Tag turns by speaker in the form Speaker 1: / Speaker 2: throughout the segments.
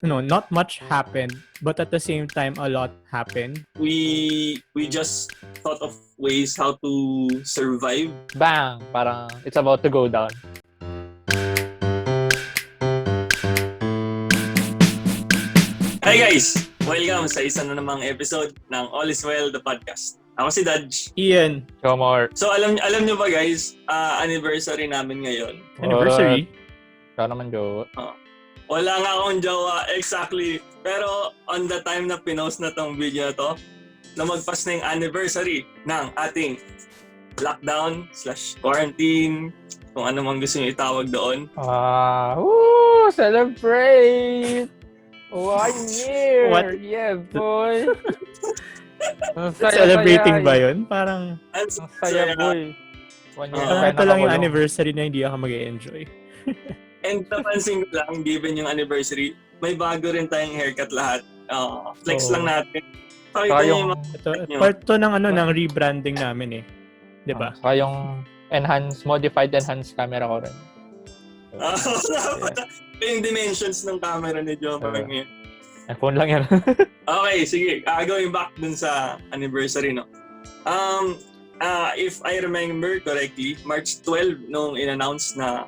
Speaker 1: not much happened, but at the same time, a lot happened.
Speaker 2: We just thought of ways how to survive.
Speaker 3: Bang! Parang it's about to go down.
Speaker 2: Hi guys! Welcome sa isa na namang episode ng All is Well, the podcast. Ako si Dodge.
Speaker 1: Ian,
Speaker 3: Chomor.
Speaker 2: So alam nyo ba guys, anniversary namin ngayon.
Speaker 1: anniversary?
Speaker 3: Ikaw naman, Joe.
Speaker 2: Wala nga akong jowa, exactly. Pero on the time na pinost na tong video na to, na magpas na yung anniversary ng ating lockdown/quarantine, kung ano man gusto nyo itawag doon.
Speaker 3: Celebrate! 1 year!
Speaker 1: What?
Speaker 3: Yeah, boy! Ang
Speaker 1: Celebrating
Speaker 3: saya.
Speaker 1: ba yun? Parang,
Speaker 2: Ang
Speaker 3: Ang saya, boy. 1 year tayo
Speaker 1: ito lang yung
Speaker 3: nakakulong.
Speaker 1: anniversary na hindi ako mag-enjoy.
Speaker 2: And napansin ko lang, given yung anniversary, may bago rin tayong haircut lahat. Flex
Speaker 1: Oo.
Speaker 2: lang natin. Pakita
Speaker 3: Saka
Speaker 2: nyo
Speaker 3: yung-
Speaker 2: yung mga
Speaker 1: Ito,
Speaker 2: nyo.
Speaker 1: part to ng rebranding namin eh. 'Di ba?
Speaker 3: Saka yung modified enhanced camera ko rin.
Speaker 2: Yung dimensions ng camera ni Joe.
Speaker 3: iPhone lang yan.
Speaker 2: Okay, sige. Going back dun sa anniversary, no? If I remember correctly, March 12 nung in-announce na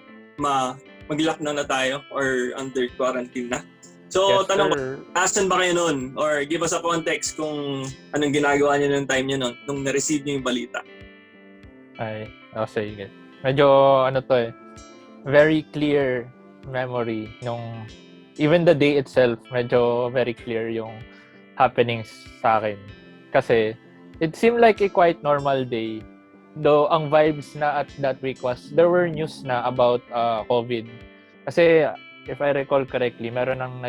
Speaker 2: mag-lockdown na tayo or under quarantine na. So,
Speaker 3: Yes,
Speaker 2: tanong ko,
Speaker 3: sir.
Speaker 2: asan ba kayo nun? Or give us a context kung anong ginagawa niyo nung time niyo nun, nung na-receive niyo yung balita.
Speaker 3: Sige. Medyo, very clear memory nung, even the day itself, medyo very clear yung happenings sa akin. Kasi, it seemed like a quite normal day. Though, ang vibes na at that week was, there were news na about COVID. Kasi, if I recall correctly, meron nang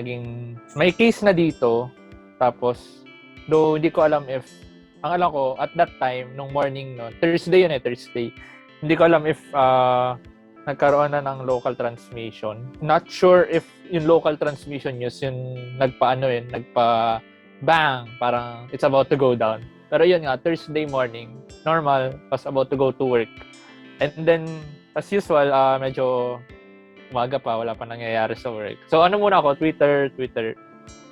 Speaker 3: may case na dito. Tapos, though hindi ko alam if, ang alam ko, at that time, nung morning no, Thursday. Hindi ko alam if nagkaroon na ng local transmission. Not sure if yung local transmission news yung nagpa-bang, parang it's about to go down. Pero yun nga, Thursday morning, normal, was about to go to work. And then, as usual, medyo umaga pa, wala pa nangyayari sa work. So ano muna ako, Twitter,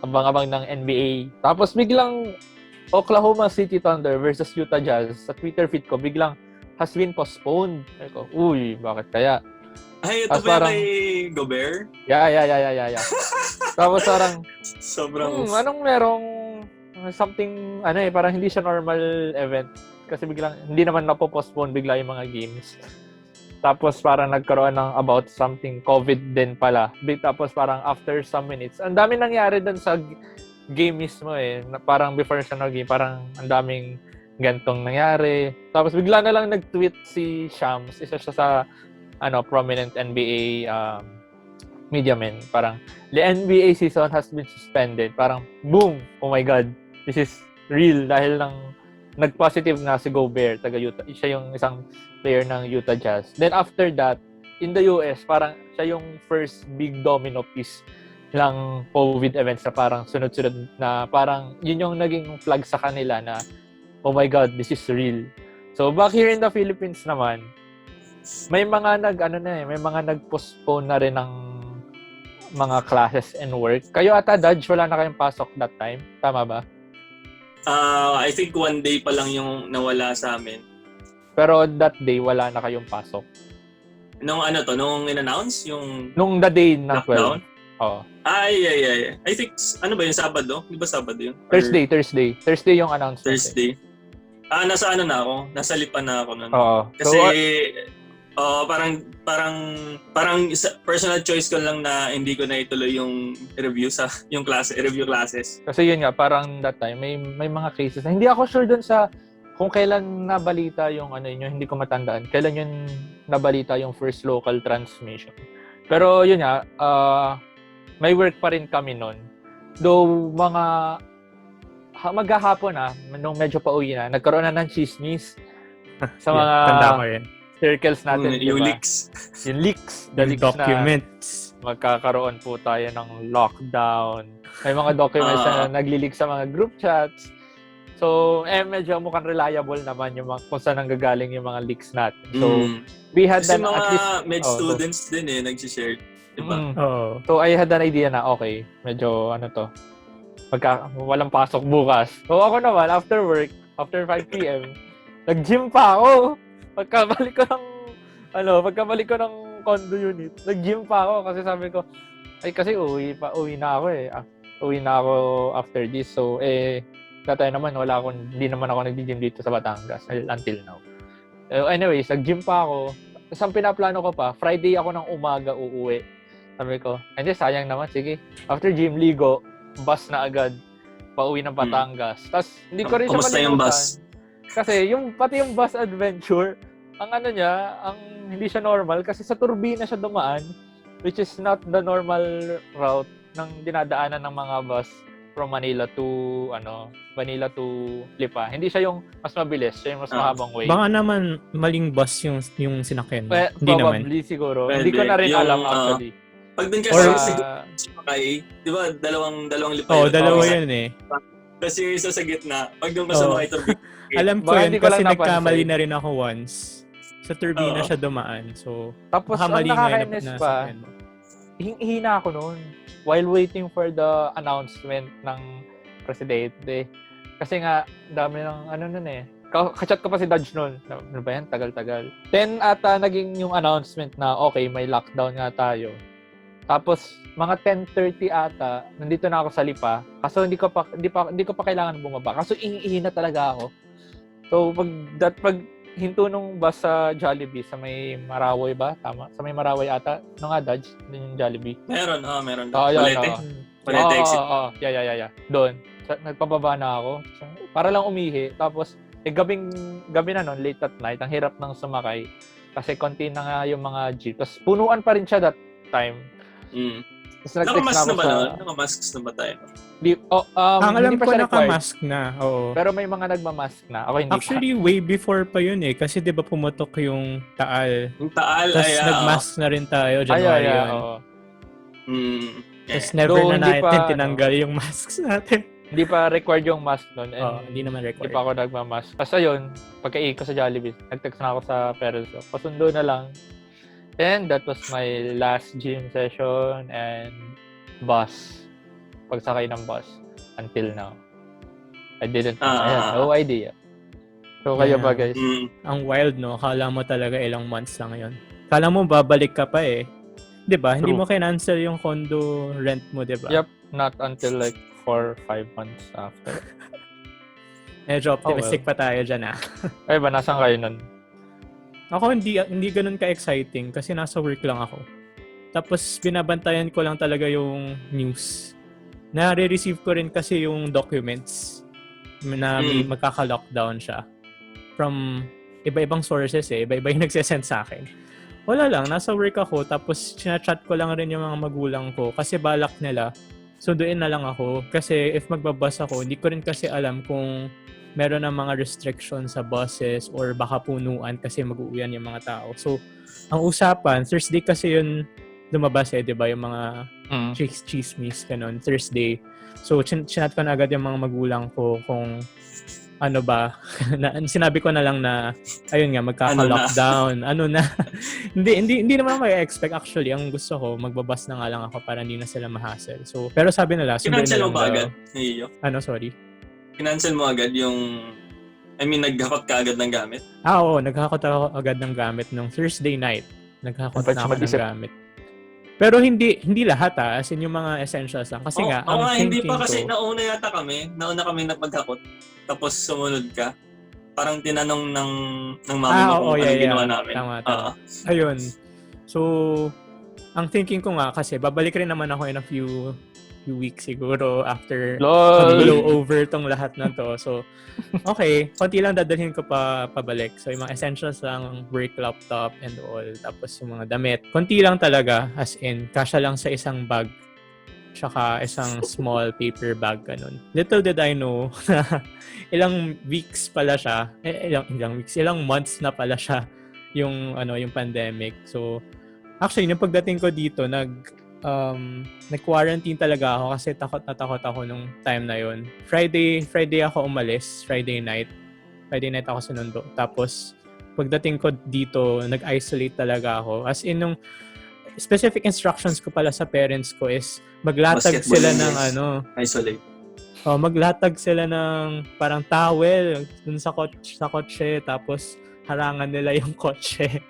Speaker 3: abang-abang ng NBA. Tapos biglang Oklahoma City Thunder versus Utah Jazz. Sa Twitter feed ko, biglang has been postponed. Sabi ko, uy, bakit kaya?
Speaker 2: Ay, ito
Speaker 3: Tapos
Speaker 2: ba
Speaker 3: parang-
Speaker 2: kay Gobert?
Speaker 3: Yeah. Tapos parang,
Speaker 2: Sobrang...
Speaker 3: anong merong something, parang hindi siya normal event. Kasi biglang, hindi naman napopostpone bigla yung mga games. Tapos parang nagkaroon ng about something COVID din pala. Tapos parang after some minutes, ang daming nangyari dun sa game mismo eh. Parang before siya nag-game, parang ang daming gantong nangyari. Tapos bigla na lang nag-tweet si Shams, isa siya sa prominent NBA media men. Parang, the NBA season has been suspended. Parang, boom! Oh my God! This is real dahil lang nag-positive na si Gobert, taga Utah. Siya yung isang player ng Utah Jazz. Then after that, in the US, parang siya yung first big domino piece ng COVID events na parang sunod-sunod na parang yun yung naging flag sa kanila na oh my God, this is real. So back here in the Philippines naman, may mga may mga nag-postpone na rin ng mga classes and work. Kayo ata, Dodge, wala na kayong pasok that time. Tama ba?
Speaker 2: I think 1 day pa lang yung nawala sa amin.
Speaker 3: Pero that day, wala na kayong pasok.
Speaker 2: Nung nung in-announce yung
Speaker 3: Nung the day ng
Speaker 2: lockdown?
Speaker 3: 12. Oo.
Speaker 2: Yeah. I think, ano ba yung Sabado? Di ba Sabado yun? Or
Speaker 3: Thursday. Thursday yung announcement.
Speaker 2: Thursday. Nasa na ako? Nasa Lipa na ako nun.
Speaker 3: Oo.
Speaker 2: Kasi,
Speaker 3: So,
Speaker 2: parang personal choice ko lang na hindi ko na ituloy yung review classes.
Speaker 3: kasi yun nga, parang that time, may mga cases na hindi ako sure dun sa kung kailan nabalita yung hindi ko matandaan. Kailan yun nabalita yung first local transmission. Pero yun nga, may work pa rin kami nun. Though maghahapon nung medyo pauwi na, nagkaroon na ng chismis sa mga
Speaker 1: Tanda ko yun.
Speaker 3: circles natin,
Speaker 2: Yung
Speaker 3: diba?
Speaker 2: leaks.
Speaker 3: Yung leaks.
Speaker 1: Yung documents.
Speaker 3: Na magkakaroon po tayo ng lockdown. May mga documents na nagli-leak sa mga group chats. So, medyo mukhang reliable naman yung kung saan nanggagaling yung mga leaks natin. So, we had
Speaker 2: Kasi
Speaker 3: that
Speaker 2: mga
Speaker 3: at least...
Speaker 2: med students din nag-share. Diba?
Speaker 1: Oo.
Speaker 3: So, I had an idea na, okay, medyo walang pasok bukas. So, ako naman, after work, after 5 p.m., nag-gym pa ako. Pagkabalik ko ng condo unit, nag-gym pa ako kasi sabi ko, kasi uwi na ako eh. Uwi na ako after this. So, tatay naman, hindi naman ako nag-gym dito sa Batangas until now. Anyways, nag-gym pa ako. Tapos ang pinaplano ko pa, Friday ako ng umaga uuwi. Sabi ko, hindi, sayang naman, sige. After gym, ligo, bus na agad, pauwi ng Batangas. Tapos, hindi ko rin siya
Speaker 2: Kumusta yung
Speaker 3: malimutan.
Speaker 2: bus?
Speaker 3: Kasi, pati yung bus adventure, hindi siya normal kasi sa turbina siya dumaan, which is not the normal route ng dinadaanan ng mga bus from Manila to Lipa. Hindi siya yung mas mabilis, siya yung mas mahabang way.
Speaker 1: Baka naman maling bus yung sinakyan mo. Hindi
Speaker 3: probably
Speaker 1: naman.
Speaker 3: Siguro.
Speaker 2: Pwede.
Speaker 3: Hindi ko na rin alam actually.
Speaker 2: Pag dun kasi sumakay, di ba, dalawang lipay.
Speaker 1: Oo, dalawa yun eh.
Speaker 2: Kasi yung isa sa gitna, pag doon ka sumakay turbina.
Speaker 1: Alam ko
Speaker 3: Baka
Speaker 1: yun
Speaker 3: hindi ko
Speaker 1: kasi
Speaker 3: lang
Speaker 1: nagkamali
Speaker 3: napansin.
Speaker 1: na rin ako once. Sa turbina siya dumaan. So,
Speaker 3: Tapos, ang
Speaker 1: mali nga
Speaker 3: nakakainis
Speaker 1: na
Speaker 3: pa,
Speaker 1: sakyan mo.
Speaker 3: hihina ako noon while waiting for the announcement ng presidente. Kasi nga, dami ng nun eh. Kachat ko pa si Dodge noon. Ano ba yan? Tagal-tagal. Then, naging yung announcement na, okay, may lockdown nga tayo. Tapos, mga 10:30 ata, nandito na ako sa Lipa. Kaso, hindi ko pa kailangan bumaba. Kaso, ihina talaga ako. So, pag hinto nung bus sa Jollibee, sa may Marawi ba? Tama? Sa may Marawi ata. Ano nga, Dodge? Yung Jollibee.
Speaker 2: Meron.
Speaker 3: Palete.
Speaker 2: Palete exit.
Speaker 3: Yeah. Doon. Nagpababa na ako. Para lang umihi. Tapos, gabi na nun, late at night, ang hirap nang sumakay. Kasi konti na nga yung mga jeep. Tapos, punuan pa rin siya that time. Tapos,
Speaker 2: Nakamask na ba nun? Nakamasks na ba tayo?
Speaker 1: Ang alam
Speaker 3: hindi pa
Speaker 1: ko
Speaker 3: siya required.
Speaker 1: nakamask na. Oo.
Speaker 3: Pero may mga nagmamask na. Ako hindi
Speaker 1: Actually, way before pa yun eh. Kasi di ba pumutok yung Taal.
Speaker 2: Yung Taal,
Speaker 1: Tapos nagmask na rin tayo. January yun.
Speaker 3: Oo.
Speaker 1: Tapos never
Speaker 3: Though,
Speaker 1: na
Speaker 3: hindi
Speaker 1: natin
Speaker 3: pa,
Speaker 1: tinanggal yung masks natin.
Speaker 3: Hindi pa required yung mask nun.
Speaker 1: Hindi naman
Speaker 3: Hindi
Speaker 1: required.
Speaker 3: pa ako nagmamask. Tapos ayun, pagka-i ko sa Jollibee, nag-text na ako sa parents ko. Pasundo na lang. And that was my last gym session and bus. Pagsakay ng bus until now. I had no idea. So kayo ba guys?
Speaker 1: Ang wild no, akala mo talaga ilang months lang yun. Akala mo babalik ka pa eh. 'Di ba? Hindi mo kinancel yung condo rent mo, 'di ba?
Speaker 3: Yep, not until like 4-5 months after.
Speaker 1: Medyo optimistic pa tayo dyan ah.
Speaker 3: Ay ba, nasaan kayo nun?
Speaker 1: Ako hindi ganun ka-exciting kasi nasa work lang ako. Tapos binabantayan ko lang talaga yung news. Nare-receive ko rin kasi yung documents na may magkaka-lockdown siya from iba-ibang sources eh. Iba-iba yung nagsesend sa akin. Wala lang, nasa work ako tapos chat ko lang rin yung mga magulang ko kasi balak nila. Sunduin na lang ako kasi if magbabas ako, hindi ko rin kasi alam kung meron ng mga restrictions sa buses or baka punuan kasi mag-uuwian yung mga tao. So, ang usapan, Thursday kasi yun lumabas eh, di ba? Yung mga chismis, ganun, Thursday. So, chinat ko na agad yung mga magulang ko kung ano ba. Sinabi ko na lang na, ayun nga, magkaka-lockdown. Ano na. hindi naman mag-expect actually. Ang gusto ko, magbabas na nga lang ako para hindi na sila ma-hassle. So, pero sabi nila, sunduin na
Speaker 2: Kinancel
Speaker 1: lang
Speaker 2: mo ba
Speaker 1: daw.
Speaker 2: agad? Iyo.
Speaker 1: Ano, sorry?
Speaker 2: Kinancel mo agad yung... naghakot ka agad ng gamit?
Speaker 1: Oo, naghakot ako agad ng gamit nung Thursday night. Naghakot na ako ng gamit. Pero hindi lahat as in yung mga essentials lang. Kasi nga, ang
Speaker 2: hindi
Speaker 1: thinking
Speaker 2: pa kasi
Speaker 1: ko,
Speaker 2: nauna kami napaghakot. Tapos sumunod ka. Parang tinanong ng mama mo kung anong ginawa namin.
Speaker 1: Tama. Ayun. So, ang thinking ko nga kasi, babalik rin naman ako in a few weeks siguro after blow over tong lahat na to. So, okay, konti lang dadalhin ko pabalik. So, yung mga essentials lang, work laptop and all. Tapos yung mga damit. Konti lang talaga, as in, kasya lang sa isang bag. Tsaka isang small paper bag, ganun. Little did I know na ilang weeks pala siya. Ilang months na pala siya yung pandemic. So, actually, nung pagdating ko dito, nag-quarantine talaga ako kasi takot na takot ako nung time na yon. Friday ako umalis, Friday night ako sinundo. Tapos pagdating ko dito, nag-isolate talaga ako. As in specific instructions ko pala sa parents ko is maglatag
Speaker 2: Basketball
Speaker 1: sila
Speaker 2: yun,
Speaker 1: ng
Speaker 2: guys.
Speaker 1: ano,
Speaker 2: Isolate.
Speaker 1: maglatag sila ng parang towel dun sa kotse, tapos harangan nila yung kotse.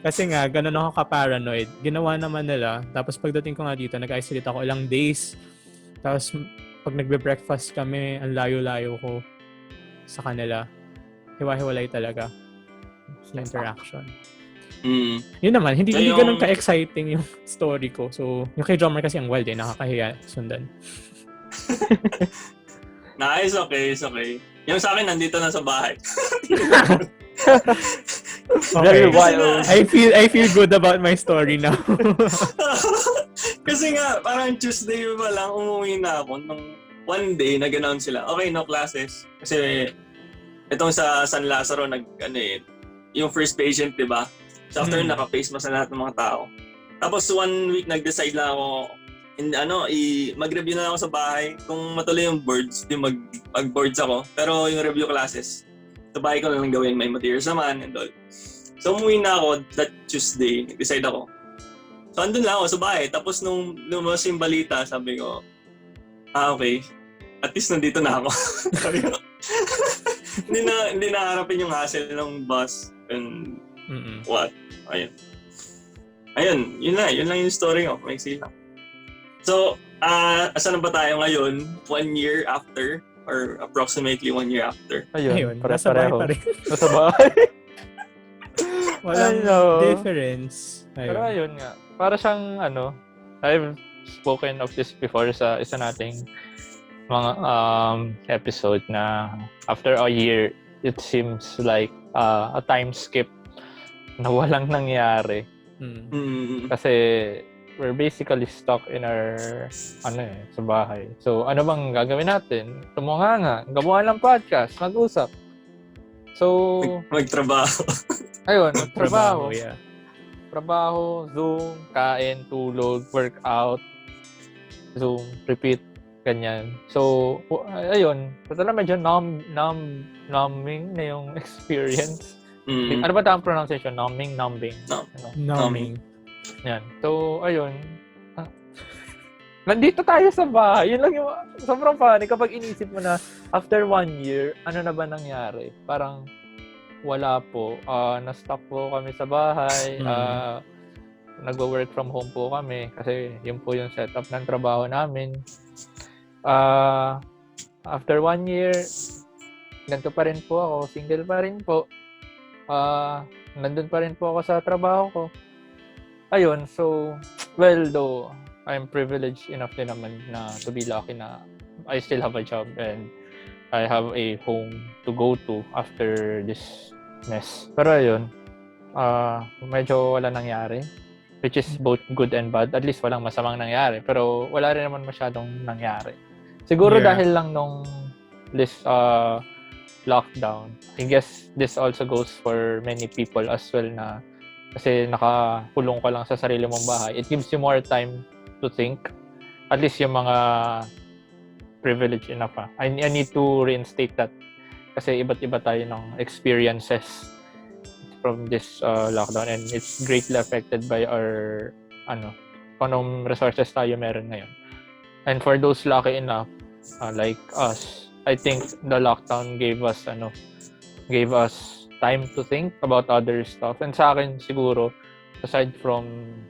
Speaker 1: Kasi nga, ganun ako ka-paranoid. Ginawa naman nila. Tapos pagdating ko nga dito, nag-isolate ako ilang days. Tapos pag nagbe-breakfast kami, ang layo-layo ko sa kanila. Hiwa-hiwalay talaga sa interaction. Yun naman, hindi ganun ka-exciting yung story ko. So, yung kay Jomar kasi ang wild nakakahiya sundan.
Speaker 2: Nice, okay, it's okay. Yung sa akin, nandito na sa bahay.
Speaker 3: Very
Speaker 1: Okay.
Speaker 3: wild.
Speaker 1: I feel good about my story now.
Speaker 2: Kasi nga, parang Tuesday pa lang, umuwi na ako. Nung one day, nag-announce sila, okay, no classes. Kasi itong sa San Lazaro, yung first patient, di ba? So after naka-face mask na lahat ng mga tao. Tapos 1 week, nag-decide lang ako, mag-review na lang ako sa bahay. Kung matuloy yung boards, mag-boards ako. Pero yung review classes, sa bahay ko lang gawin, may materials naman and all. So umuwi na ako that Tuesday, nag-decide ako. So andun lang ako sa bahay. Tapos nung lumabas yung balita, sabi ko, okay, at least nandito na ako. Sabi ko, hindi na harapin yung hassle ng bus and what. Ayun, yun lang yung story ko. May sila. So, asan na ba tayo ngayon? 1 year after? Or approximately 1 year after?
Speaker 1: Ayun, nasa bahay
Speaker 3: Pare-pareho.
Speaker 1: pa rin.
Speaker 3: Nasa bahay.
Speaker 1: Walang
Speaker 3: Ano?
Speaker 1: difference.
Speaker 3: Pero ayun nga. Para siyang I've spoken of this before sa isa nating mga episode na after a year, it seems like a time skip na walang nangyari. Kasi we're basically stuck in our sa bahay. So ano bang gagawin natin? Tumunganga, gawa ng podcast, mag-usap. So
Speaker 2: Magtrabaho.
Speaker 3: ayun, magtrabaho.
Speaker 1: Yeah.
Speaker 3: Trabaho, Zoom, kain, tulog, workout, Zoom, repeat, ganyan. So, ayun. Totoo medyo numbing na yung experience. Ano ba ang pronunciation? Numbing?
Speaker 2: Numbing.
Speaker 3: Yan. So, ayun. Nandito tayo sa bahay. Yun lang yung sobrang funny kapag inisip mo na after 1 year, ano na ba nangyari? Parang wala po. Na-stuck po kami sa bahay. Nagwo-work from home po kami kasi yun po yung setup ng trabaho namin. After 1 year, ganito pa rin po ako. Single pa rin po. Nandun pa rin po ako sa trabaho ko. Ayun, so, well, though, I'm privileged enough din naman na to be lucky na I still have a job and I have a home to go to after this mess. Pero ayun, medyo wala nangyari, which is both good and bad. At least walang masamang nangyari, pero wala rin naman masyadong nangyari. Siguro dahil lang nung this lockdown, I guess this also goes for many people as well na kasi nakakulong ka lang sa sarili mong bahay. It gives you more time to think. At least yung mga privileged enough. I need to reinstate that. Kasi iba't iba tayo ng experiences from this lockdown and it's greatly affected by our anong resources tayo meron ngayon. And for those lucky enough, like us, I think the lockdown gave us time to think about other stuff. And sa akin siguro, aside from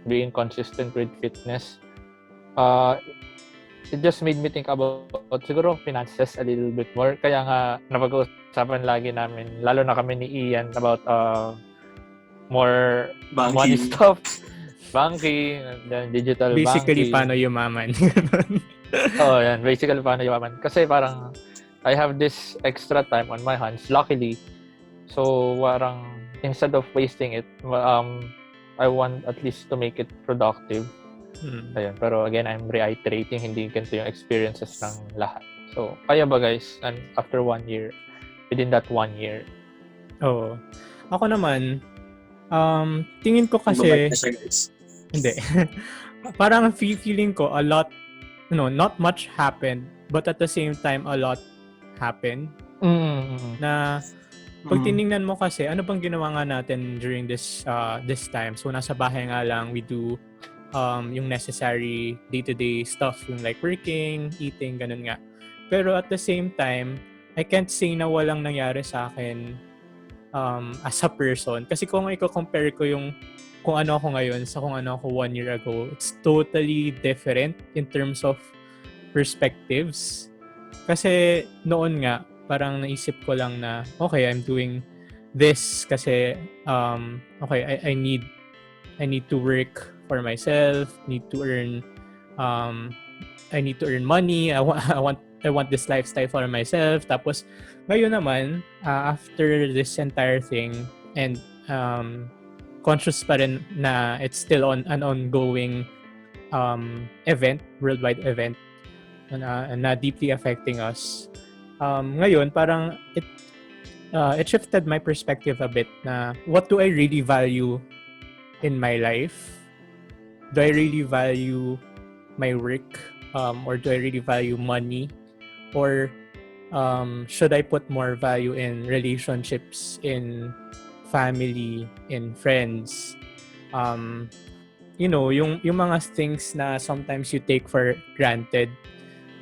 Speaker 3: being consistent with fitness, it just made me think about siguro finances a little bit more. Kaya nga napag-uusapan lagi namin, lalo na kami ni Ian, about more money stuff. Banking, and then digital
Speaker 1: Basically,
Speaker 3: banking.
Speaker 1: paano yumaman.
Speaker 3: Yan. Basically, paano yumaman. Kasi parang I have this extra time on my hands, luckily. So, parang instead of wasting it, I want at least to make it productive. Ayun. Pero again, I'm reiterating, hindi ganito yung experiences ng lahat. So, kaya ba guys, and after 1 year, within that 1 year?
Speaker 1: Oo. Ako naman, tingin ko kasi, hindi. Parang feeling ko a lot, not much happened, but at the same time, a lot happened. Na, pag tinignan mo kasi, ano bang ginawa nga natin during this time? So, nasa bahay nga lang, we do yung necessary day-to-day stuff, yung like working, eating, ganun nga. Pero at the same time, I can't say na walang nangyari sa akin as a person. Kasi kung i-compare ko yung kung ano ako ngayon sa kung ano ako 1 year ago, it's totally different in terms of perspectives. Kasi noon nga, parang naisip ko lang na, okay, I'm doing this kasi, okay, I need to work for myself, I need to earn money, I want this lifestyle for myself. Tapos, ngayon naman, after this entire thing, and conscious pa rin na it's still an ongoing worldwide event na deeply affecting us. Ngayon, parang it shifted my perspective a bit na what do I really value in my life? Do I really value my work? Or do I really value money? Or should I put more value in relationships, in family, in friends? Yung mga things na sometimes you take for granted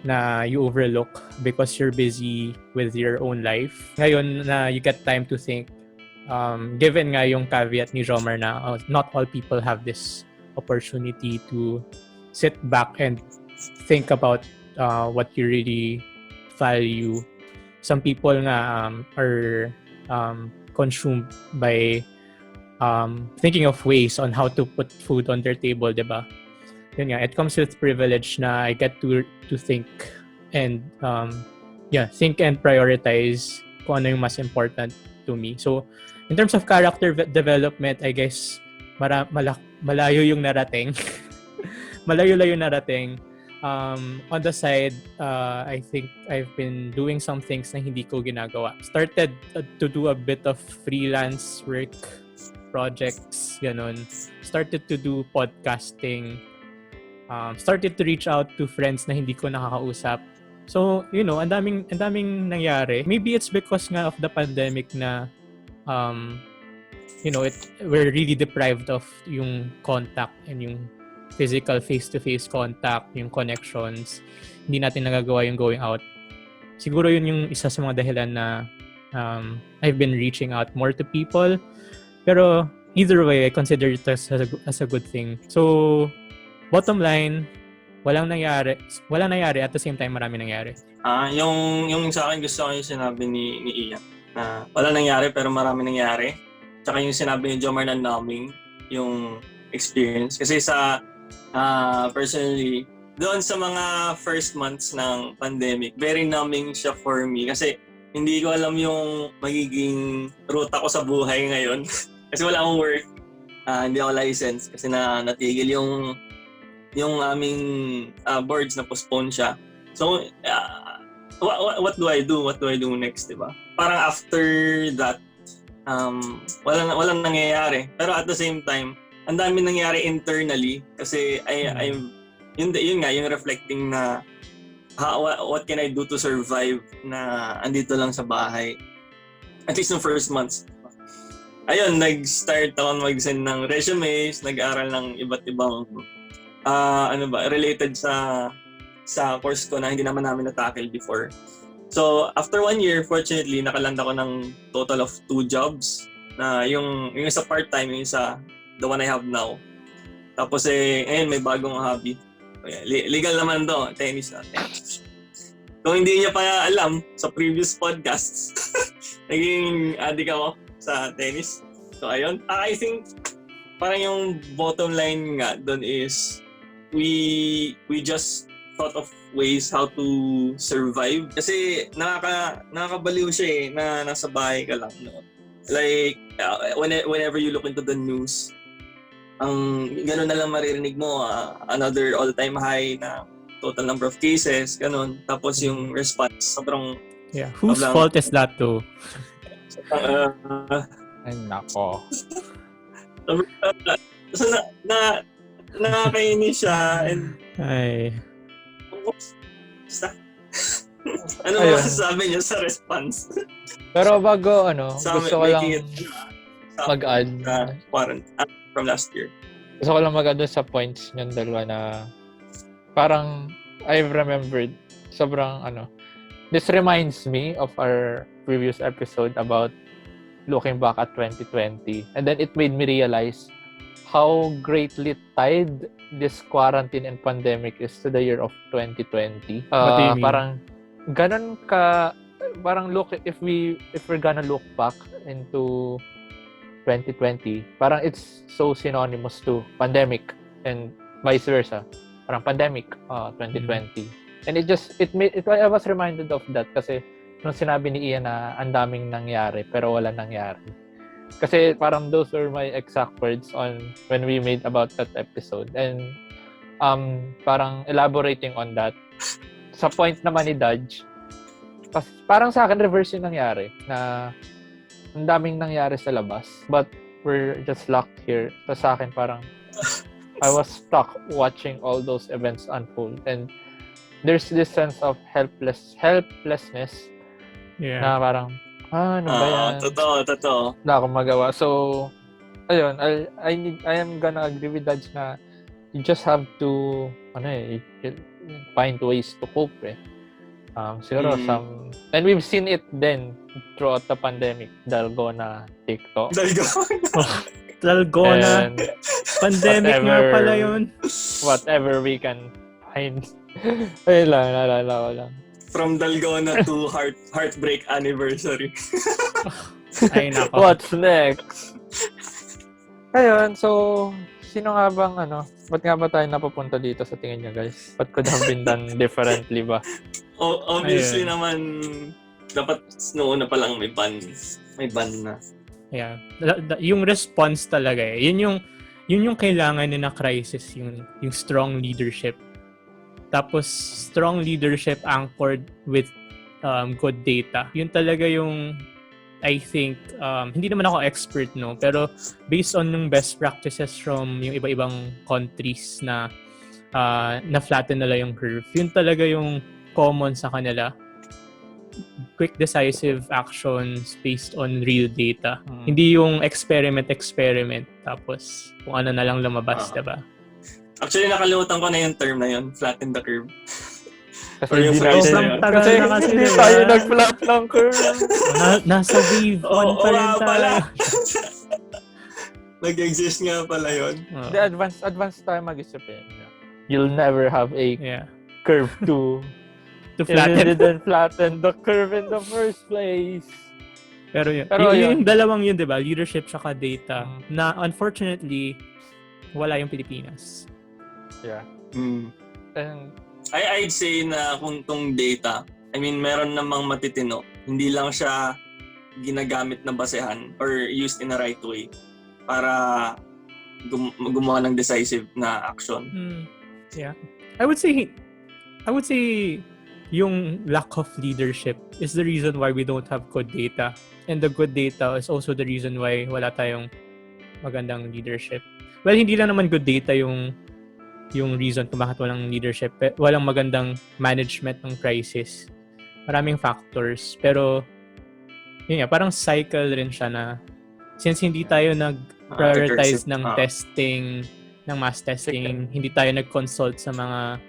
Speaker 1: na you overlook because you're busy with your own life. Ngayon na you get time to think, given nga yung caveat ni Jomar na not all people have this opportunity to sit back and think about what you really value. Some people nga are consumed by thinking of ways on how to put food on their table, diba? Yun nga, it comes with privilege na I get to think and think and prioritize kung ano yung mas important to me. So, in terms of character development, I guess malayo yung narating. Malayo-layo narating. On the side, I think I've been doing some things na hindi ko ginagawa. Started to do a bit of freelance work, projects, ganun. Started to do podcasting. Started to reach out to friends na hindi ko nakakausap. So, ang daming nangyari. Maybe it's because nga of the pandemic na we're really deprived of yung contact and yung physical face-to-face contact, yung connections. Hindi natin nagagawa yung going out. Siguro yun yung isa sa mga dahilan na I've been reaching out more to people. Pero either way, I consider it as a good thing. So, bottom line, walang nangyari at the same time marami nangyari.
Speaker 2: Yung sa akin gusto ko yung sinabi ni Ian na wala nangyari pero marami nangyari. Tsaka yung sinabi ni Jomar na numbing yung experience. Kasi sa personally, doon sa mga first months ng pandemic, very numbing siya for me kasi hindi ko alam yung magiging ruta ko sa buhay ngayon. Kasi wala akong work, hindi ako licensed kasi natigil yung aming boards na postpone siya. So, what do I do? What do I do next, diba? Parang after that, walang nangyayari. Pero at the same time, ang dami nangyari internally kasi yun nga, yung reflecting na what can I do to survive na andito lang sa bahay. At least ng first months. Ayun, nag-start ako mag-send ng resumes, nag-aral ng iba't ibang related sa course ko na hindi naman namin na-tackle before. So, after 1 year, fortunately, nakaland ako ng total of 2 jobs na yung isa part-time, yung isa the one I have now. Tapos ngayon may bagong hobby. Legal naman to, tennis na. Kung hindi niya pa alam, sa previous podcasts, naging addict ako sa tennis. So ayun, I think parang yung bottom line nga doon is we just thought of ways how to survive. Kasi nakakabaliw siya na nasa bahay ka lang. No? Like, whenever you look into the news, ang gano'n na lang maririnig mo, another all-time high na total number of cases, gano'n. Tapos yung response, sobrang...
Speaker 1: Yeah, whose fault is that though?
Speaker 3: Ay, nako.
Speaker 2: So, nakakainis siya and...
Speaker 3: Ay.
Speaker 2: Ano masasabi niyo sa response?
Speaker 3: Pero bago, gusto ko lang mag-add.
Speaker 2: From last year.
Speaker 3: Gusto ko lang mag-ano sa points ng dalawa na parang I've remembered sobrang this reminds me of our previous episode about looking back at 2020, and then it made me realize how greatly tied this quarantine and pandemic is to the year of 2020.
Speaker 1: What do you mean?
Speaker 3: Parang ganon ka, parang if we're gonna look back into 2020, parang it's so synonymous to pandemic and vice versa. Parang pandemic 2020. And I was reminded of that kasi nung sinabi ni Ian na ang daming nangyari pero wala nangyari. Kasi parang those were my exact words on when we made about that episode. And parang elaborating on that, sa point naman ni Dodge, parang sa akin reverse yung nangyari na ang daming nangyari sa labas but we're just locked here. So sa akin parang I was stuck watching all those events unfold, and there's this sense of helplessness na parang ano ba yan?
Speaker 2: Totoo.
Speaker 3: Wala akong magawa. So ayun, I am gonna agree with Dodge na you just have to find ways to cope siguro and we've seen it then throughout the pandemic, dalgona, TikTok,
Speaker 1: Dalgona. Pandemic nga pala yun.
Speaker 3: Whatever we can find. Ayun lang, naalala ko lang.
Speaker 2: From Dalgona to Heartbreak Anniversary.
Speaker 1: Ay, nako.
Speaker 3: What's next? Ayun, so sino nga bang ba't nga ba tayo napupunta dito sa tingin nyo, guys? What could have been done differently ba?
Speaker 2: Obviously naman, dapat noon na palang may ban na.
Speaker 1: Yeah. Yung response talaga Yun yung kailangan na crisis, yung strong leadership. Tapos strong leadership anchored with good data. Yun talaga yung I think hindi naman ako expert pero based on yung best practices from yung iba-ibang countries na na-flatten nila yung curve. Yun talaga yung common sa kanila. Quick decisive actions based on real data. Hindi yung experiment tapos kung ano na lang lumabas, diba?
Speaker 2: Actually, nakalimutan ko na yung term na yun, flatten the curve.
Speaker 3: Kasi
Speaker 2: Or yung
Speaker 3: hindi
Speaker 2: phrase
Speaker 3: natin,
Speaker 2: na yun.
Speaker 1: Kasi
Speaker 3: hindi tayo nag-flat ng curve.
Speaker 1: Nasa wave on pa rin tayo.
Speaker 2: Pala. Nag-exist nga pala yun.
Speaker 3: The advanced tayo mag-isip You'll never have a curve to
Speaker 1: flatten.
Speaker 3: You didn't flatten the curve in the first place.
Speaker 1: Pero yung dalawang yun, diba? Leadership tsaka data. Na unfortunately, wala yung Pilipinas.
Speaker 3: Yeah.
Speaker 2: And I'd say na kung tong data, I mean, meron namang matitino. Hindi lang siya ginagamit na basehan or used in the right way para gumawa ng decisive na action.
Speaker 1: Yeah. I would say yung lack of leadership is the reason why we don't have good data. And the good data is also the reason why wala tayong magandang leadership. Well, hindi lang naman good data yung reason kung bakit walang leadership. Walang magandang management ng crisis. Maraming factors. Pero, yun nga, parang cycle rin siya na since hindi tayo nag-prioritize ng testing, ng mass testing, hindi tayo nag-consult sa mga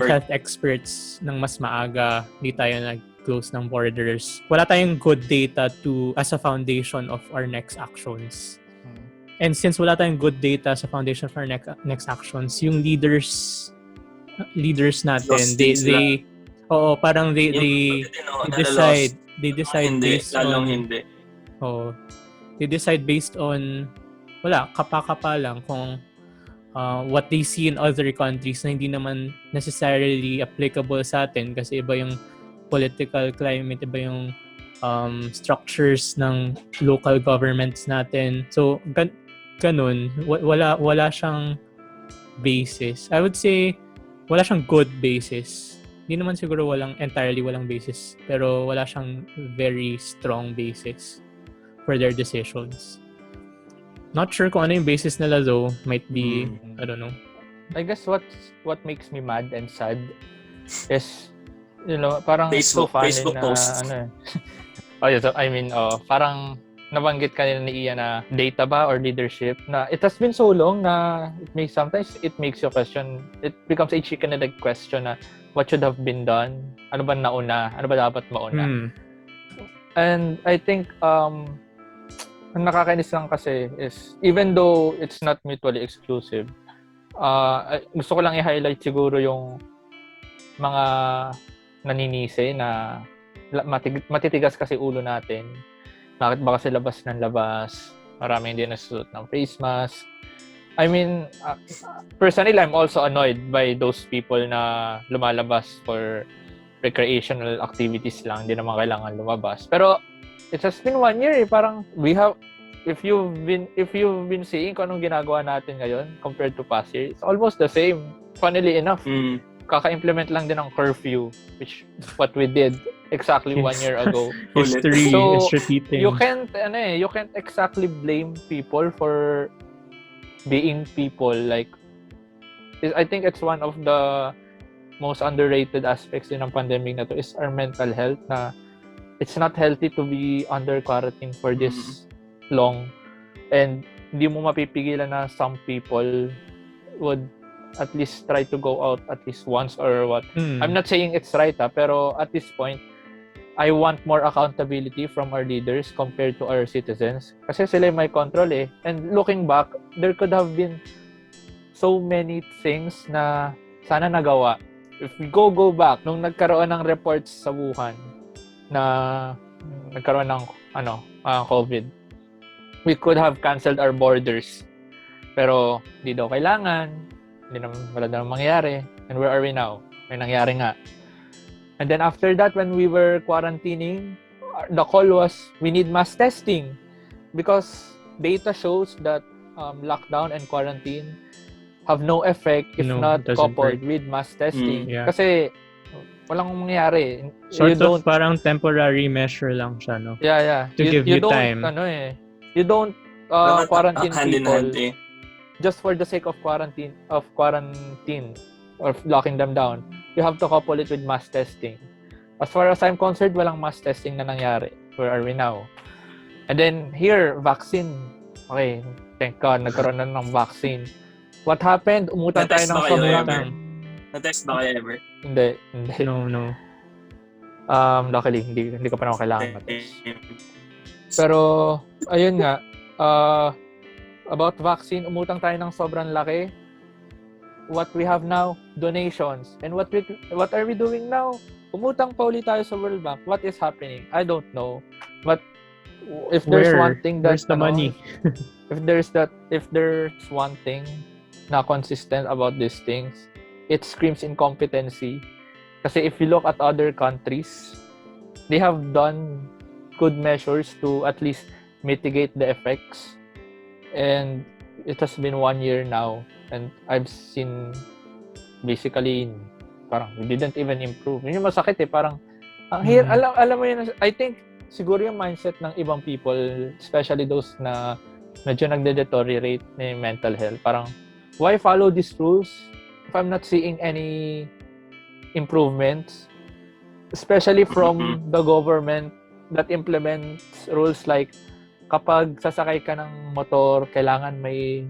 Speaker 1: health experts ng mas maaga, hindi tayo nag-close ng borders. Wala tayong good data as a foundation of our next actions. And since wala tayong good data sa foundation for next actions, yung leaders natin, they decide based on
Speaker 2: hindi.
Speaker 1: They decide based on kapa lang kung what they see in other countries na hindi naman necessarily applicable sa atin kasi iba yung political climate, iba yung structures ng local governments natin. So, ganun, wala siyang basis. I would say, wala siyang good basis. Hindi naman siguro entirely walang basis, pero wala siyang very strong basis for their decisions. Not sure kung ano yung basis nila though. Might be, I don't know.
Speaker 3: I guess what makes me mad and sad is, parang
Speaker 2: Facebook
Speaker 3: so funny
Speaker 2: post.
Speaker 3: parang nabanggit kanina ni Ian na data ba or leadership, na it has been so long na sometimes it makes you question, it becomes a chicken and egg question na what should have been done, ano ba nauna, ano ba dapat mauna. And I think ang nakakainis lang kasi is, even though it's not mutually exclusive, gusto ko lang i-highlight siguro yung mga naninisi na matitigas kasi ulo natin. Bakit ba kasi labas ng labas? Marami hindi nasusuot ng face mask. I mean, personally, I'm also annoyed by those people na lumalabas for recreational activities lang. Hindi naman kailangan lumabas. Pero, it has been 1 year. Parang, if you've been seeing kung anong ginagawa natin ngayon compared to past year, it's almost the same. Funnily enough, kaka-implement lang din ng curfew, which what we did exactly 1 year ago.
Speaker 1: History is repeating.
Speaker 3: You can't exactly blame people for being people. Like, I think it's one of the most underrated aspects din ng pandemic na to is our mental health, na it's not healthy to be under quarantine for this long, and hindi mo mapipigilan na some people would at least try to go out at least once or what. I'm not saying it's right, pero at this point, I want more accountability from our leaders compared to our citizens. Kasi sila may control eh. And looking back, there could have been so many things na sana nagawa. If we go back, nung nagkaroon ng reports sa Wuhan na nagkaroon ng COVID, we could have canceled our borders. Pero di daw kailangan, wala daw mangyayari. And where are we now? May nangyari nga. And then after that, when we were quarantining, the call was, we need mass testing. Because data shows that lockdown and quarantine have no effect if not coupled with mass testing. Kasi walang mangyayari.
Speaker 1: Sort of parang temporary measure lang siya, no?
Speaker 3: Yeah.
Speaker 1: To give you time.
Speaker 3: You don't quarantine people
Speaker 2: hand,
Speaker 3: just for the sake of quarantine or locking them down. You have to couple it with mass testing. As far as I'm concerned, walang mass testing na nangyari. Where are we now? And then here, vaccine. Okay, thank God, nagkaroon na ng vaccine. What happened? Umutang tayo ng sobrang.
Speaker 2: Na-test ba kayo ever?
Speaker 3: Hindi.
Speaker 1: No.
Speaker 3: Luckily, hindi ko pa naman kailangan matest. Pero, ayun nga, about vaccine, umutang tayo ng sobrang laki. What we have now, donations. And what are we doing now? Umutang pa ulit tayo sa World Bank. What is happening? I don't know. But if there's one thing that
Speaker 1: where's the money?
Speaker 3: if there's one thing na consistent about these things, it screams incompetency. Kasi if you look at other countries, they have done good measures to at least mitigate the effects. And it has been 1 year now. And I've seen basically parang we didn't even improve. Yun yung masakit eh. Parang alam mo yun, I think siguro yung mindset ng ibang people, especially those na medyo nagde-deteriorate na yung mental health. Parang, why follow these rules if I'm not seeing any improvements? Especially from the government that implements rules like kapag sasakay ka ng motor, kailangan may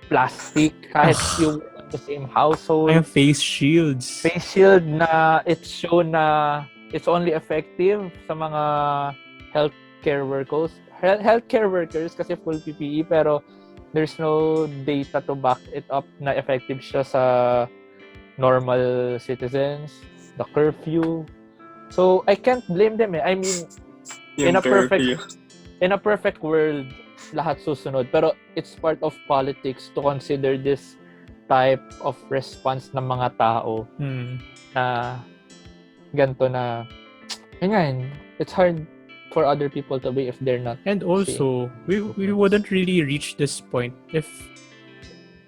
Speaker 3: plastic kahit yung the same household.
Speaker 1: Yung face shields.
Speaker 3: Face shield na it's shown na it's only effective sa mga healthcare workers kasi full PPE, pero there's no data to back it up na effective siya sa normal citizens, the curfew. So I can't blame them eh. I mean, in a perfect world, lahat susunod. Pero it's part of politics to consider this type of response ng mga tao na ganito na it's hard for other people to be if they're not.
Speaker 1: And also, we wouldn't really reach this point if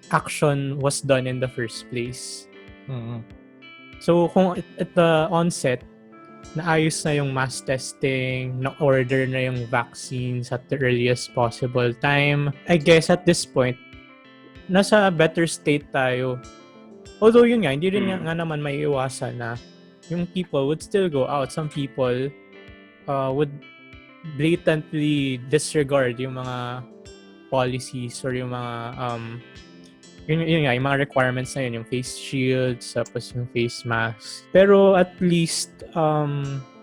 Speaker 1: action was done in the first place. So kung at the onset, naayos na yung mass testing, na-order na yung vaccines at the earliest possible time, I guess at this point, nasa better state tayo. Although yun nga, hindi rin nga naman may iwasan na yung people would still go out. Some people would blatantly disregard yung mga policies or yung mga yun nga, yung mga requirements na yun, yung face shields, tapos yung face mask. Pero at least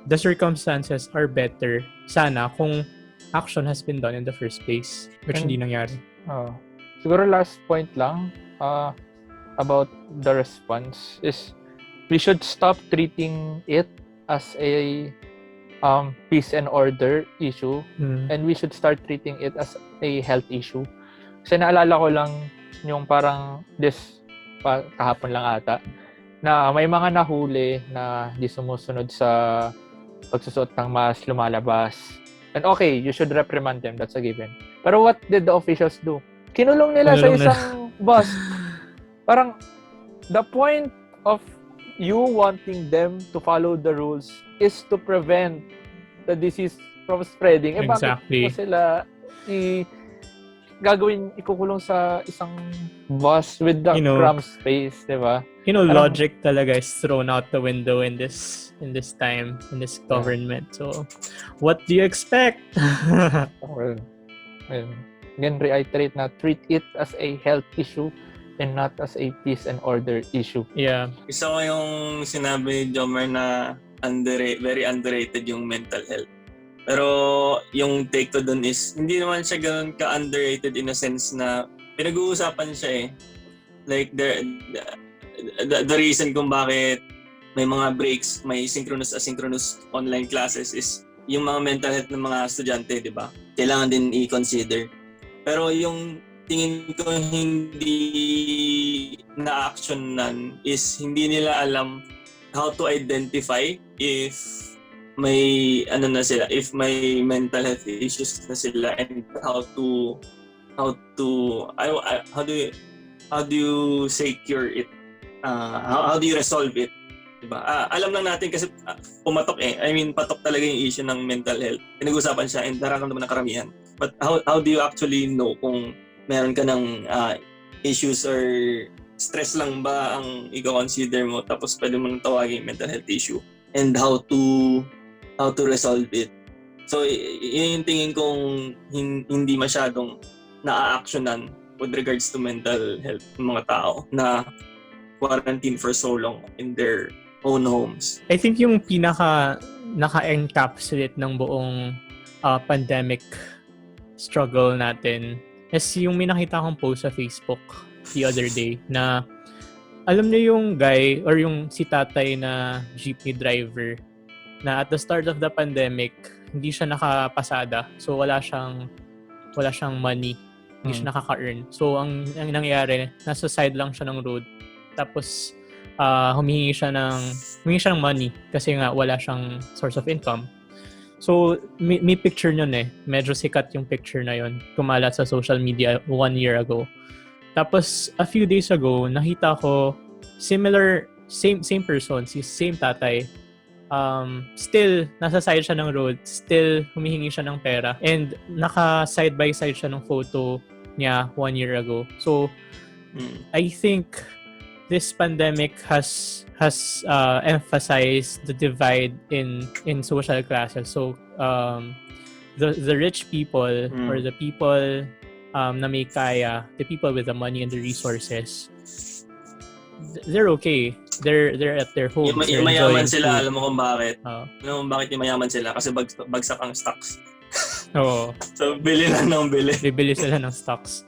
Speaker 1: the circumstances are better sana kung action has been done in the first place, which hindi nangyari.
Speaker 3: Siguro last point lang about the response is we should stop treating it as a peace and order issue and we should start treating it as a health issue. Kasi naalala ko lang yung parang kahapon lang ata na may mga nahuli na di sumusunod sa pagsusuot ng mask, lumalabas. And okay, you should reprimand them, that's a given. Pero what did the officials do? Kinulong nila sa isang bus. Parang the point of you wanting them to follow the rules is to prevent the disease from spreading.
Speaker 1: Exactly.
Speaker 3: Bakit mo sila ikukulong sa isang bus with the cramped space, di ba?
Speaker 1: Logic talaga is thrown out the window in this time, in this government. So, what do you expect?
Speaker 3: Well, again, reiterate na treat it as a health issue and not as a peace and order issue.
Speaker 1: Yeah.
Speaker 2: Isa ko yung sinabi ni Jomer na very underrated yung mental health. Pero yung take ko dun is, hindi naman siya ganun ka-underrated in a sense na pinag-uusapan siya eh. Like, the reason kung bakit may mga breaks, may synchronous, asynchronous online classes is yung mga mental health ng mga estudyante, di ba? Kailangan din i-consider. Pero yung tingin ko hindi na-actionan is hindi nila alam how to identify if may if may mental health issues na sila and how do you say cure it, how do you resolve it, diba? Alam lang natin kasi pumatok patok talaga yung issue ng mental health, pinag-usapan siya and nararamdaman ng karamihan, but how do you actually know kung meron ka ng issues or stress lang ba ang i-consider mo tapos pwede mo nang tawagin mental health issue and how to resolve it. So, yun yung tingin kong hindi masyadong na-actionan with regards to mental health ng mga tao na quarantine for so long in their own homes.
Speaker 1: I think yung naka-encapsulate ng buong pandemic struggle natin is yung may nakita akong post sa Facebook the other day na alam niyo yung guy or yung si tatay na jeepney driver na at the start of the pandemic, hindi siya nakapasada. So, wala siyang money. Hindi siya nakaka-earn. So, ang nangyayari, nasa side lang siya ng road. Tapos, humingi siya ng money kasi nga wala siyang source of income. So, may picture nun eh. Medyo sikat yung picture na yun. Kumalat sa social media 1 year ago. Tapos, a few days ago, nakita ko same person, same tatay. Still, nasa side siya ng road, still humihingi siya ng pera, and naka side by side siya ng photo niya 1 year ago. So, I think this pandemic has emphasized the divide in social classes. So, the rich people or the people na may kaya, the people with the money and the resources, they're okay. They're at their home.
Speaker 2: Yung mayaman sila, alam mo kung bakit? Alam mo bakit yung mayaman sila? Kasi bagsak ang stocks.
Speaker 1: Oo.
Speaker 2: So, bili lang ng bili.
Speaker 1: Bibili sila ng stocks.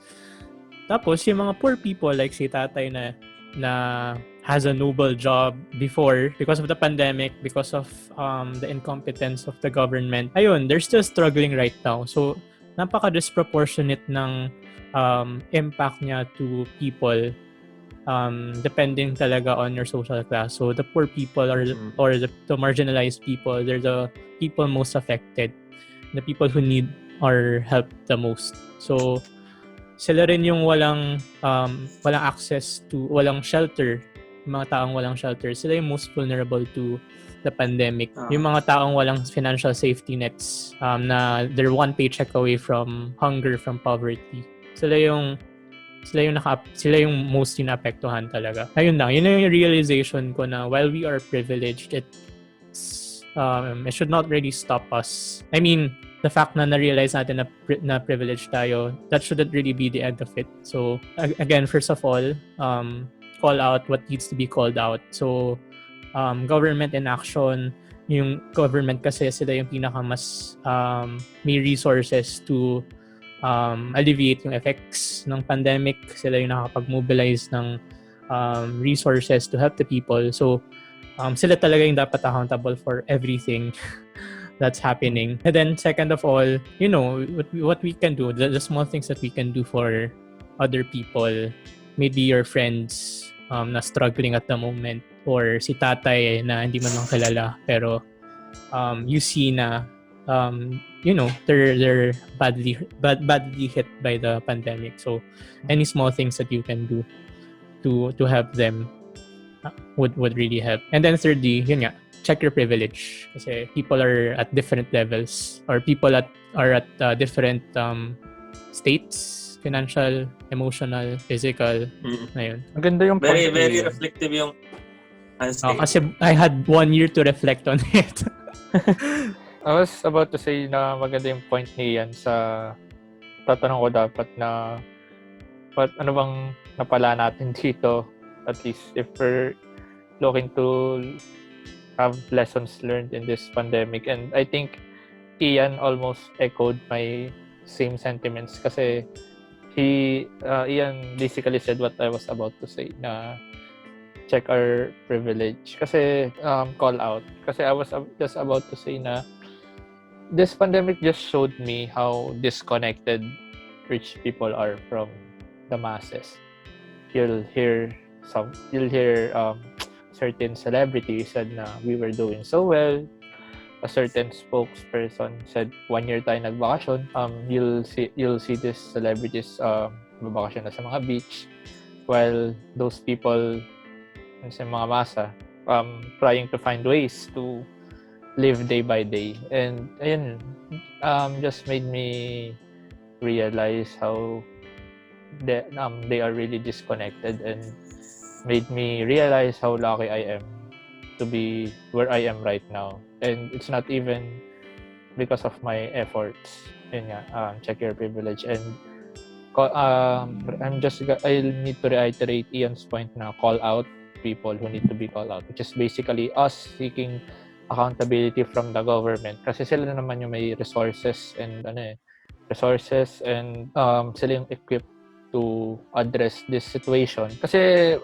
Speaker 1: Tapos, yung mga poor people like si tatay na has a noble job before because of the pandemic, because of the incompetence of the government. Ayun, they're still struggling right now. So, napaka-disproportionate ng impact niya to people depending talaga on your social class. So the poor people or the marginalized people, they're the people most affected, the people who need our help the most. So sila rin yung walang access to, walang shelter, yung mga taong walang shelter, sila yung most vulnerable to the pandemic. Yung mga taong walang financial safety nets, na they're one paycheck away from hunger, from poverty. Sila yung most inapektuhan talaga. Ayun lang, yun yung realization ko na while we are privileged, it should not really stop us. I mean, the fact na na-realize natin na privilege tayo, that shouldn't really be the end of it. So, again, first of all, call out what needs to be called out. So, government in action, yung government kasi sila yung pinaka mas may resources to alleviate yung effects ng pandemic. Sila yung nakakapag-mobilize ng resources to help the people. So, sila talaga yung dapat accountable for everything that's happening. And then second of all, what we can do, the small things that we can do for other people, maybe your friends na struggling at the moment, or si tatay na hindi man lang kilala pero you see na they're badly hit by the pandemic. So any small things that you can do to help them would really help. And then thirdly, yun nga, check your privilege kasi people are at different levels, or people are at different states, financial, emotional, physical. Ayun.
Speaker 3: Maganda yung
Speaker 2: Very,
Speaker 3: point
Speaker 2: very
Speaker 3: niya.
Speaker 2: reflective yung
Speaker 1: Kasi I had 1 year to reflect on it.
Speaker 3: I was about to say na maganda yung point ni Ian sa tatanong ko dapat na ano bang napala natin dito, at least if we're looking to have lessons learned in this pandemic. And I think Ian almost echoed my same sentiments kasi Ian basically said what I was about to say, na check our privilege. Kasi call out. Kasi I was just about to say na this pandemic just showed me how disconnected rich people are from the masses. You'll hear certain celebrities said na we were doing so well. A certain spokesperson said 1 year tayo nagbakasyon. You'll see these celebrities babakasyon na sa mga beach, while those people sa mga masa trying to find ways to live day by day. And ayun, just made me realize how they are really disconnected, and made me realize how lucky I am to be where I am right now. And it's not even because of my efforts. Yun nga, check your privilege. And I need to reiterate Ian's point na call out people who need to be called out, which is basically us seeking accountability from the government. Kasi sila naman yung may resources and sila yung equipped to address this situation. Kasi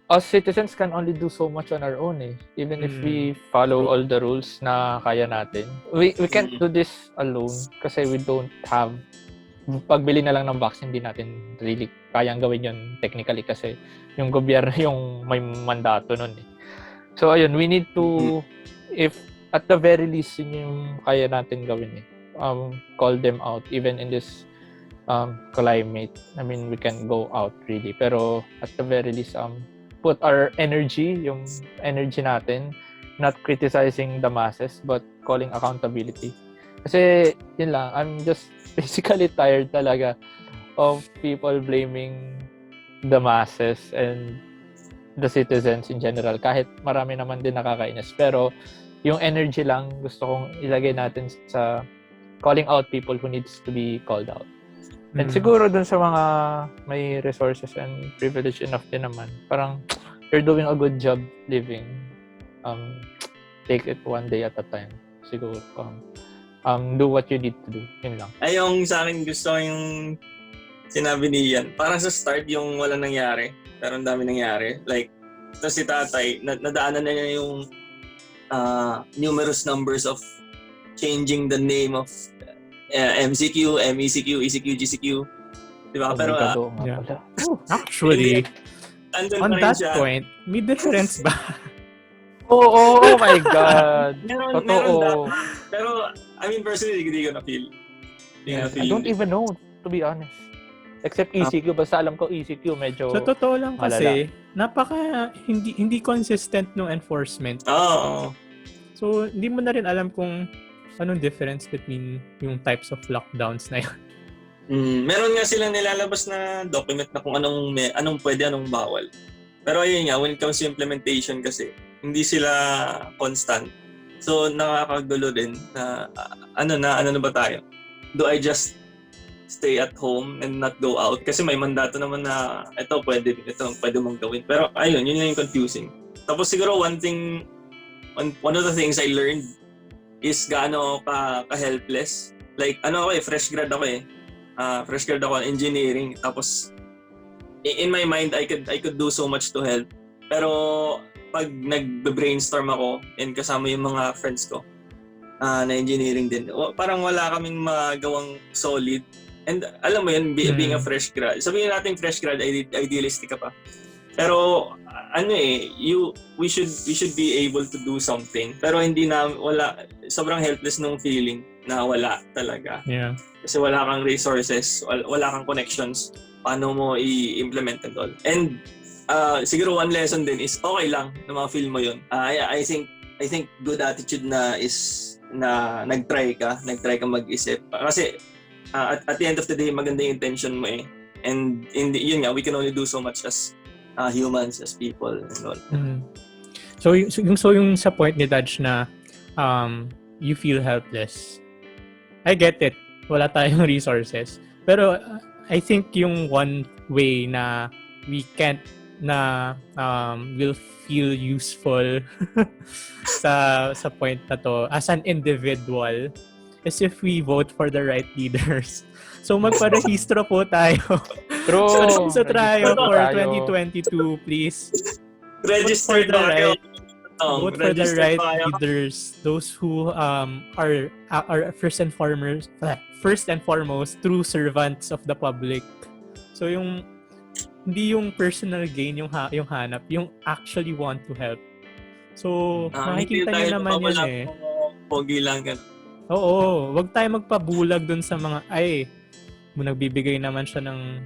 Speaker 3: us citizens can only do so much on our own even if we follow all the rules na kaya natin. We can't do this alone kasi we don't have, pagbili na lang ng vaccine, hindi natin really kayang gawin yun technically kasi yung gobyerno yung may mandato nun So ayun, we need to, if at the very least yun yung kaya natin gawin call them out even in this climate. I mean, we can go out really, pero at the very least put our energy, yung energy natin, not criticizing the masses but calling accountability. Kasi yun lang, I'm just basically tired talaga of people blaming the masses and the citizens in general. Kahit marami naman din nakakainis, pero yung energy lang gusto kong ilagay natin sa calling out people who needs to be called out. And siguro dun sa mga may resources and privilege enough din naman, parang you're doing a good job living. Take it one day at a time. Siguro. Do what you need to do. Yun lang.
Speaker 2: Ay, yung sa akin gusto yung sinabi ni Ian. Parang sa start yung wala nangyari, pero ang dami nangyari. Like, ito si tatay, nadaanan na niya yung numerous numbers of changing the name of MCQ, MECQ, ECQ, GCQ. Diba? Pero
Speaker 1: actually,
Speaker 2: andun
Speaker 1: on
Speaker 2: pa rin
Speaker 1: that
Speaker 2: siya.
Speaker 1: point, may difference ba?
Speaker 3: Oh my God.
Speaker 2: Meron
Speaker 3: Totoo.
Speaker 2: Pero, I mean, personally, hindi ko na-feel.
Speaker 3: I don't even know, to be honest. Except ECQ, basta alam ko ECQ medyo
Speaker 1: Sa totoo lang kasi,
Speaker 3: malala.
Speaker 1: hindi consistent ng enforcement.
Speaker 2: Oo.
Speaker 1: So, hindi mo na rin alam kung anong difference between yung types of lockdowns na yun.
Speaker 2: Meron nga silang nilalabas na document na kung anong pwede, anong bawal. Pero ayun nga, when it comes to implementation kasi, hindi sila constant So, nakakagulo din na ano na ba tayo? Do I just stay at home and not go out? Kasi may mandato naman na ito pwede mong gawin. Pero ayun, yun yung confusing. Tapos siguro one of the things I learned is gaano ka-helpless. Like, fresh grad ako eh. Fresh grad ako in engineering. Tapos, in my mind, I could do so much to help. Pero, pag nag-brainstorm ako and kasama yung mga friends ko na engineering din, parang wala kaming magawang solid. And alam mo yun, being a fresh grad, sabihin natin fresh grad, idealistic ka pa. Pero we should be able to do something. Pero sobrang helpless nung feeling na wala talaga.
Speaker 1: Yeah.
Speaker 2: Kasi wala kang resources, wala kang connections, paano mo i-implement and all. And siguro one lesson din is okay lang na ma-feel mo yun. I think good attitude na is na nag-try ka mag-isip. Kasi at the end of the day, maganda yung intention mo eh. And yun nga, we can only do so much as humans, as people and all.
Speaker 1: Mm-hmm. So yung sa point ni Dodge na you feel helpless. I get it. Wala tayong resources. Pero I think yung one way na we can't will feel useful sa point na to as an individual is if we vote for the right leaders. So magparehistro po tayo.
Speaker 3: True.
Speaker 1: So tayo for
Speaker 3: tayo.
Speaker 1: 2022, please.
Speaker 2: Register tayo.
Speaker 1: Vote for the right leaders. Those who are first and foremost true servants of the public. So hindi yung personal gain yung hanap, yung actually want to help. So makikita niyo naman yun eh.
Speaker 2: Pogi lang ka.
Speaker 1: Oo, wag tayo magpabulag dun sa mga nagbibigay naman siya ng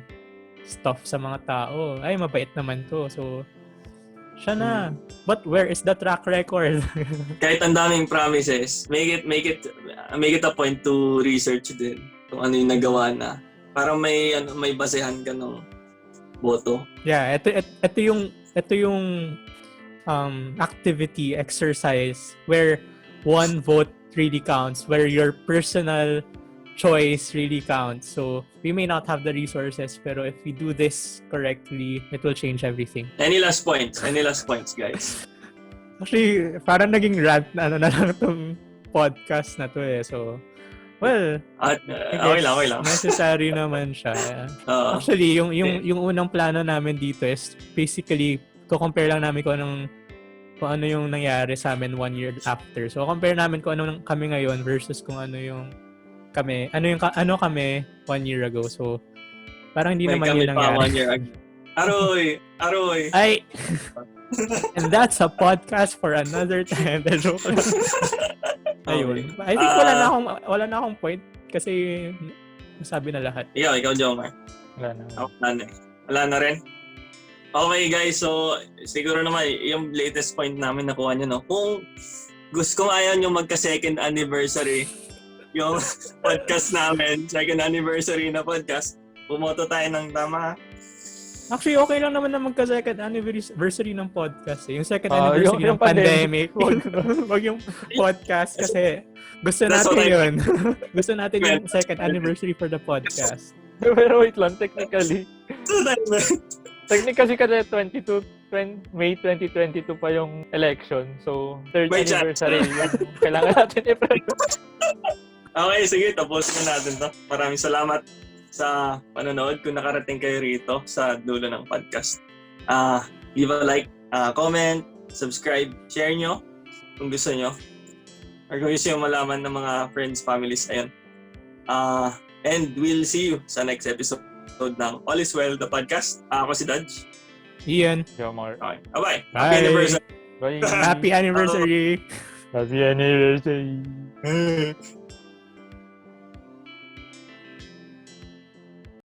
Speaker 1: stuff sa mga tao. Ay, mabait naman to. So, siya na. But where is the track record?
Speaker 2: Kahit ang daming promises, make it a point to research din kung ano yung nagawa na. Para may basehan ka ng boto.
Speaker 1: Yeah, ito yung activity, exercise where one vote really counts, where your personal choice really counts. So, we may not have the resources, pero if we do this correctly, it will change everything.
Speaker 2: Any last points, guys?
Speaker 1: Actually, parang naging rant na lang itong podcast na to eh. So, well,
Speaker 2: okay lang.
Speaker 1: Necessary naman siya. Actually, yung unang plano namin dito is basically, compare lang namin kung ano yung nangyari sa amin 1 year after. So, compare namin kung ano kami ngayon versus kung ano kami 1 year ago. So, parang hindi naman yun nangyari.
Speaker 2: Aroy!
Speaker 1: Ay! And that's a podcast for another time. Joke lang. Ayun. I think wala na akong point kasi nasabi na lahat.
Speaker 2: Ikaw, Jomar. Wala na rin. Okay guys, so siguro naman yung latest point namin nakuha nyo, no? Kung ayaw nyo magka-second anniversary yung podcast namin, second anniversary na podcast, pumoto tayo ng tama.
Speaker 1: Actually, okay lang naman na magka-second anniversary ng podcast. Yung second anniversary ng pandemic. Wag yung podcast kasi gusto natin yun. Gusto natin yung second anniversary for the podcast.
Speaker 3: Pero wait lang, technically kasi May 2022 pa yung election. So, third anniversary yung kailangan natin i-prepare.
Speaker 2: Okay, sige, tapusin na natin to. Maraming salamat sa panonood kung nakarating kayo rito sa dulo ng podcast. Leave a like, comment, subscribe, share nyo kung gusto nyo. Or kung gusto nyo malaman ng mga friends, families, ayun. And we'll see you sa next episode ng All is Well, the podcast. Ako si Dodge.
Speaker 1: Ian.
Speaker 3: Jomar.
Speaker 2: Okay, bye-bye.
Speaker 1: Bye.
Speaker 2: Happy anniversary.
Speaker 3: Bye.
Speaker 1: Happy anniversary.
Speaker 3: Happy anniversary.